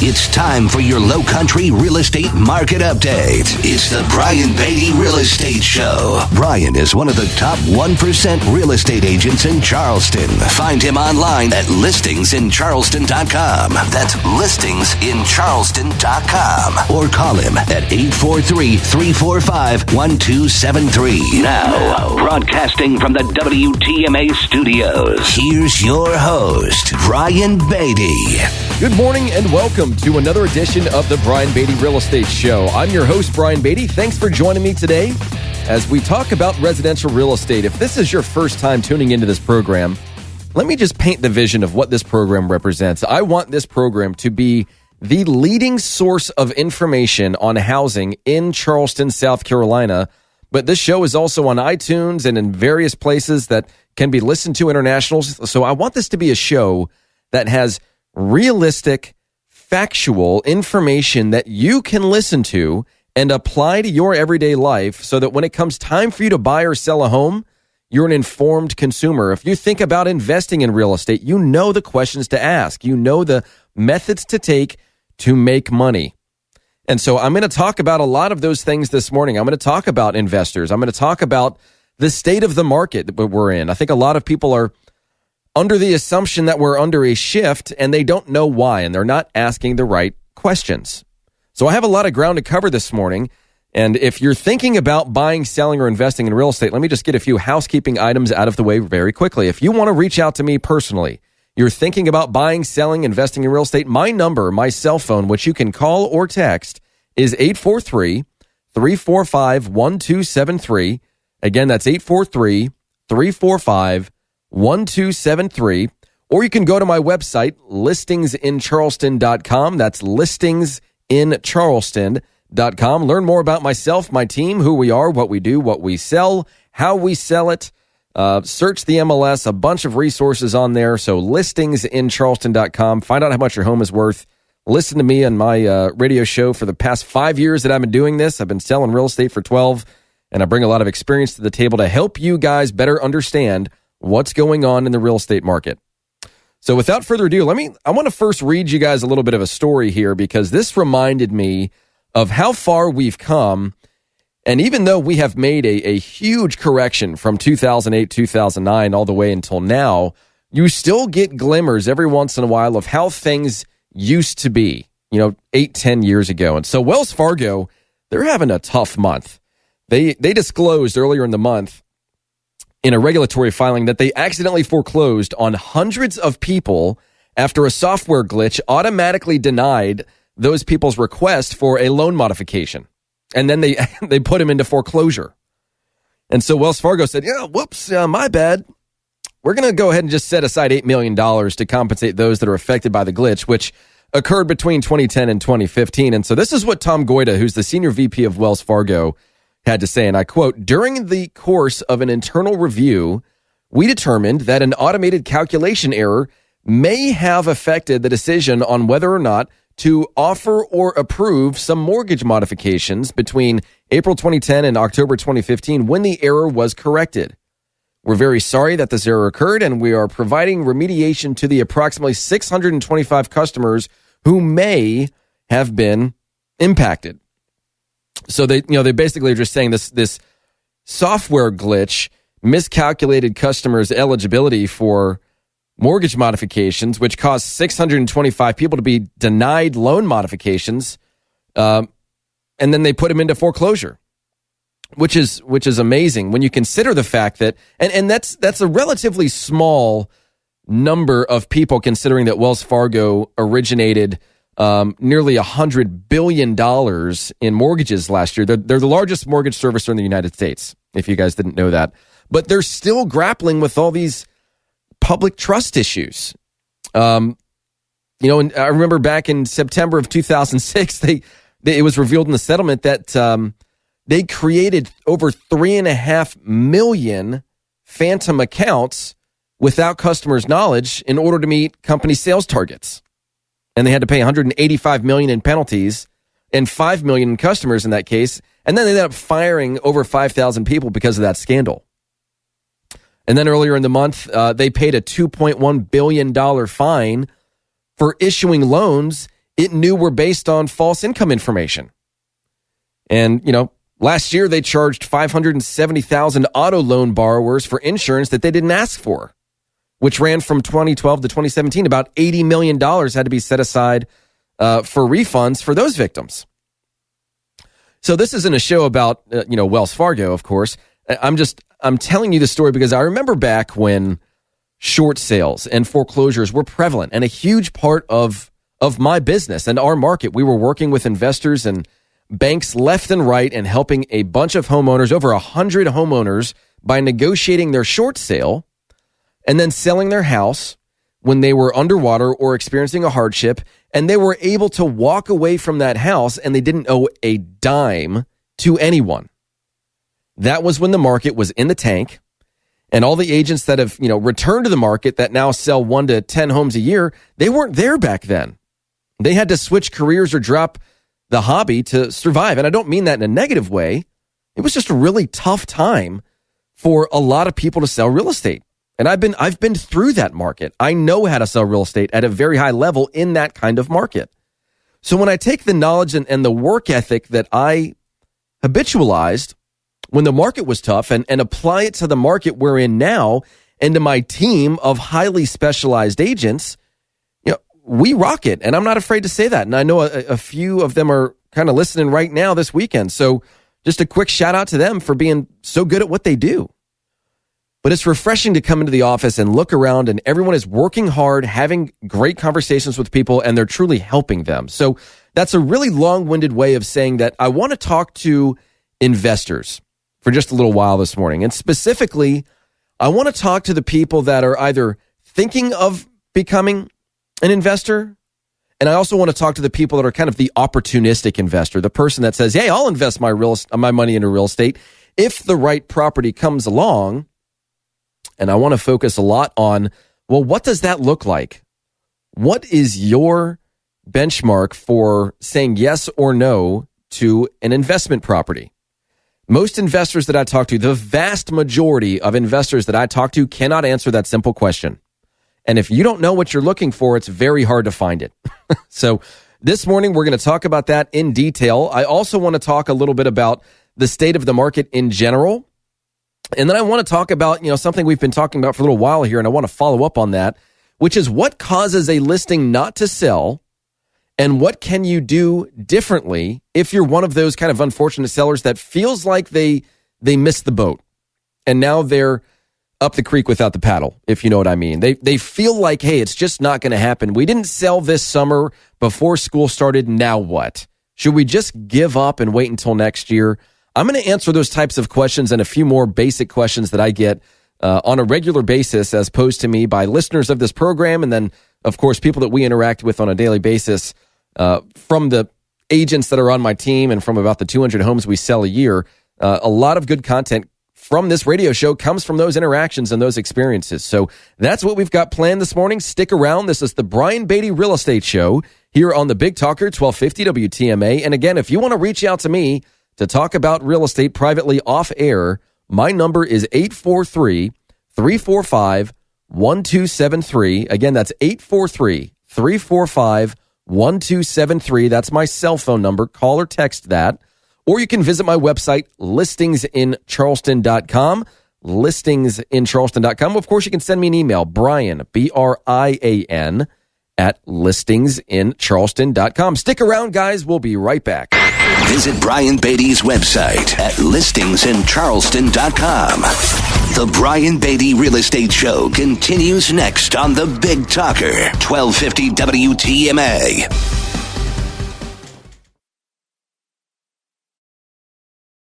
It's time for your Low Country real estate market update. It's the Brian Beatty Real Estate Show. Brian is one of the top 1% real estate agents in Charleston. Find him online at listingsincharleston.com. That's listingsincharleston.com. Or call him at 843-345-1273. Now, broadcasting from the WTMA studios, here's your host, Brian Beatty. Good morning and welcome to another edition of the Brian Beatty Real Estate Show. I'm your host, Brian Beatty. Thanks for joining me today as we talk about residential real estate. If this is your first time tuning into this program, let me just paint the vision of what this program represents. I want this program to be the leading source of information on housing in Charleston, South Carolina. But this show is also on iTunes and in various places that can be listened to internationally. So I want this to be a show that has realistic, factual information that you can listen to and apply to your everyday life so that when it comes time for you to buy or sell a home, you're an informed consumer. If you think about investing in real estate, you know the questions to ask. You know the methods to take to make money. And so I'm going to talk about a lot of those things this morning. I'm going to talk about investors. I'm going to talk about the state of the market that we're in. I think a lot of people are under the assumption that we're under a shift and they don't know why, and they're not asking the right questions. So I have a lot of ground to cover this morning. And if you're thinking about buying, selling, or investing in real estate, let me just get a few housekeeping items out of the way very quickly. If you want to reach out to me personally, you're thinking about buying, selling, investing in real estate, my number, my cell phone, which you can call or text, is 843-345-1273. Again, that's 843-345-1273. Or you can go to my website, listingsincharleston.com. That's listingsincharleston.com. Learn more about myself, my team, who we are, what we do, what we sell, how we sell it. Search the MLS, a bunch of resources on there. So listingsincharleston.com. Find out how much your home is worth. Listen to me on my radio show for the past 5 years that I've been doing this. I've been selling real estate for 12, and I bring a lot of experience to the table to help you guys better understand what's going on in the real estate market. So without further ado, I want to first read you guys a little bit of a story here because this reminded me of how far we've come. And even though we have made a huge correction from 2008, 2009, all the way until now, you still get glimmers every once in a while of how things used to be, 8-10 years ago. And so Wells Fargo, they're having a tough month. They disclosed earlier in the month in a regulatory filing that they accidentally foreclosed on hundreds of people after a software glitch automatically denied those people's request for a loan modification. And then they put him into foreclosure. And so Wells Fargo said, whoops, my bad. We're going to go ahead and just set aside $8 million to compensate those that are affected by the glitch, which occurred between 2010 and 2015. And so this is what Tom Goida, who's the senior VP of Wells Fargo, had to say, and I quote, "During the course of an internal review, we determined that an automated calculation error may have affected the decision on whether or not to offer or approve some mortgage modifications between April 2010 and October 2015 when the error was corrected. We're very sorry that this error occurred, and we are providing remediation to the approximately 625 customers who may have been impacted." So they basically are just saying this software glitch miscalculated customers' eligibility for mortgage modifications, which caused 625 people to be denied loan modifications, and then they put them into foreclosure, which is amazing when you consider the fact that, and that's a relatively small number of people considering that Wells Fargo originated nearly $100 billion in mortgages last year. They're the largest mortgage servicer in the United States, if you guys didn't know that. But they're still grappling with all these public trust issues. And I remember back in September of 2006, it was revealed in the settlement that they created over 3.5 million phantom accounts without customers' knowledge in order to meet company sales targets. And they had to pay $185 million in penalties and $5 million in customers in that case. And then they ended up firing over 5,000 people because of that scandal. And then earlier in the month, they paid a $2.1 billion fine for issuing loans it knew were based on false income information. And, last year they charged 570,000 auto loan borrowers for insurance that they didn't ask for, which ran from 2012 to 2017. About $80 million had to be set aside for refunds for those victims. So this isn't a show about, Wells Fargo, of course. I'm telling you the story because I remember back when short sales and foreclosures were prevalent and a huge part of my business and our market. We were working with investors and banks left and right and helping a bunch of homeowners, over 100 homeowners, by negotiating their short sale and then selling their house when they were underwater or experiencing a hardship, and they were able to walk away from that house and they didn't owe a dime to anyone. That was when the market was in the tank, and all the agents that have, returned to the market that now sell 1 to 10 homes a year, they weren't there back then. They had to switch careers or drop the hobby to survive. And I don't mean that in a negative way. It was just a really tough time for a lot of people to sell real estate. And I've been through that market. I know how to sell real estate at a very high level in that kind of market. So when I take the knowledge and the work ethic that I habitualized when the market was tough and apply it to the market we're in now and to my team of highly specialized agents, we rock it. And I'm not afraid to say that. And I know a few of them are kind of listening right now this weekend. So just a quick shout out to them for being so good at what they do. But it's refreshing to come into the office and look around and everyone is working hard, having great conversations with people, and they're truly helping them. So that's a really long-winded way of saying that I want to talk to investors for just a little while this morning. And specifically, I want to talk to the people that are either thinking of becoming an investor, and I also want to talk to the people that are kind of the opportunistic investor, the person that says, hey, I'll invest my money into real estate if the right property comes along. And I want to focus a lot on, well, what does that look like? What is your benchmark for saying yes or no to an investment property? Most investors that I talk to, the vast majority of investors that I talk to cannot answer that simple question. And if you don't know what you're looking for, it's very hard to find it. So this morning, we're going to talk about that in detail. I also want to talk a little bit about the state of the market in general. And then I want to talk about, something we've been talking about for a little while here, and I want to follow up on that, which is what causes a listing not to sell, and what can you do differently if you're one of those kind of unfortunate sellers that feels like they missed the boat, and now they're up the creek without the paddle, if you know what I mean. They feel like, hey, it's just not going to happen. We didn't sell this summer before school started. Now what? Should we just give up and wait until next year? I'm going to answer those types of questions and a few more basic questions that I get on a regular basis as posed to me by listeners of this program. And then, of course, people that we interact with on a daily basis from the agents that are on my team and from about the 200 homes we sell a year. A lot of good content from this radio show comes from those interactions and those experiences. So that's what we've got planned this morning. Stick around. This is the Brian Beatty Real Estate Show here on the Big Talker 1250 WTMA. And again, if you want to reach out to me to talk about real estate privately off air, my number is 843-345-1273. Again, that's 843-345-1273. That's my cell phone number. Call or text that. Or you can visit my website, listingsincharleston.com, listingsincharleston.com. Of course, you can send me an email, Brian, Brian, at listingsincharleston.com. Stick around, guys. We'll be right back. Visit Brian Beatty's website at listingsincharleston.com. The Brian Beatty Real Estate Show continues next on the Big Talker, 1250 WTMA.